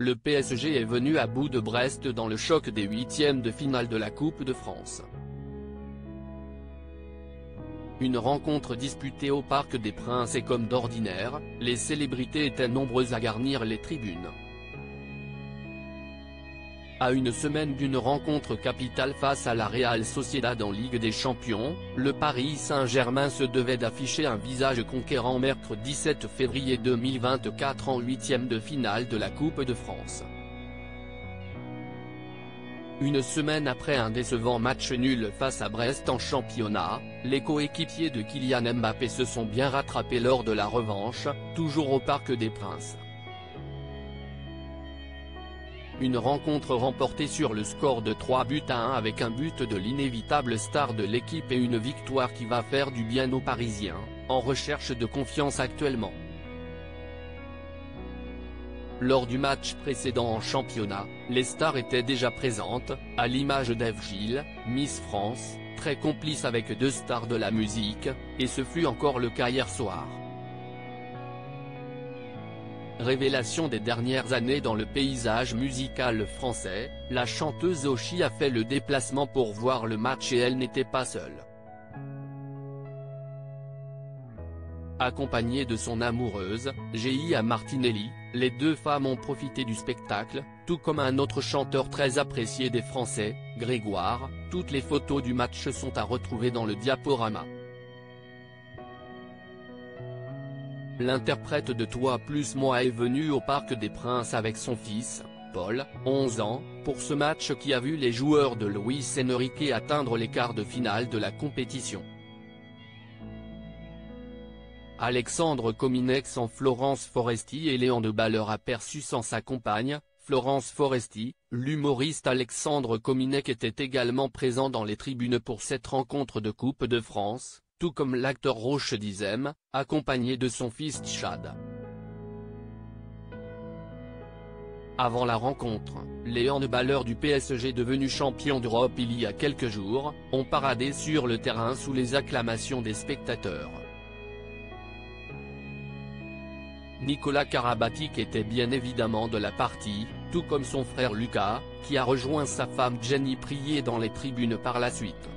le PSG est venu à bout de Brest dans le choc des huitièmes de finale de la Coupe de France. Une rencontre disputée au Parc des Princes et comme d'ordinaire, les célébrités étaient nombreuses à garnir les tribunes. À une semaine d'une rencontre capitale face à la Real Sociedad en Ligue des Champions, le Paris Saint-Germain se devait d'afficher un visage conquérant mercredi 7 février 2024 en huitième de finale de la Coupe de France. Une semaine après un décevant match nul face à Brest en championnat, les coéquipiers de Kylian Mbappé se sont bien rattrapés lors de la revanche, toujours au Parc des Princes. Une rencontre remportée sur le score de 3-1 avec un but de l'inévitable star de l'équipe et une victoire qui va faire du bien aux Parisiens, en recherche de confiance actuellement. Lors du match précédent en championnat, les stars étaient déjà présentes, à l'image d'Ève Gilles, Miss France, très complice avec deux stars de la musique, et ce fut encore le cas hier soir. Révélation des dernières années dans le paysage musical français, la chanteuse Oshi a fait le déplacement pour voir le match et elle n'était pas seule. Accompagnée de son amoureuse, Gia Martinelli, les deux femmes ont profité du spectacle, tout comme un autre chanteur très apprécié des Français, Grégoire. Toutes les photos du match sont à retrouver dans le diaporama. L'interprète de Toi plus moi est venue au Parc des Princes avec son fils, Paul, 11 ans, pour ce match qui a vu les joueurs de Luis Enrique atteindre les quarts de finale de la compétition. Alexandre Kominek sans Florence Foresti et Léon de Balleur aperçu sans sa compagne, Florence Foresti. L'humoriste Alexandre Kominek était également présent dans les tribunes pour cette rencontre de Coupe de France, tout comme l'acteur Roche Dizem, accompagné de son fils Tchad. Avant la rencontre, les handballeurs du PSG devenu champion d'Europe il y a quelques jours, ont paradé sur le terrain sous les acclamations des spectateurs. Nicolas Karabatic était bien évidemment de la partie, tout comme son frère Lucas, qui a rejoint sa femme Jenny Prier dans les tribunes par la suite.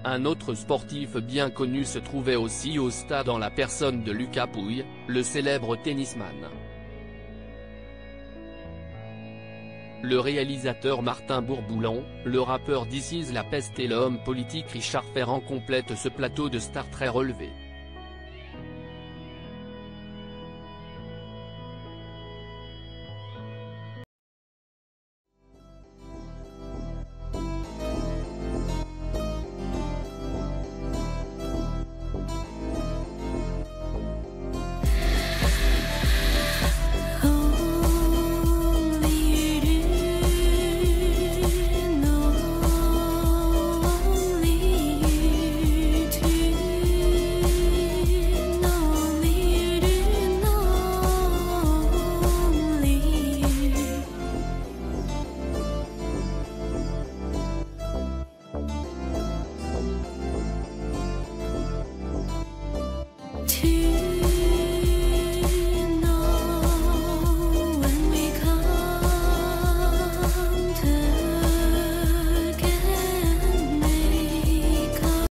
Un autre sportif bien connu se trouvait aussi au stade en la personne de Lucas Pouille, le célèbre tennisman. Le réalisateur Martin Bourboulon, le rappeur This Is La Peste et l'homme politique Richard Ferrand complètent ce plateau de stars très relevé.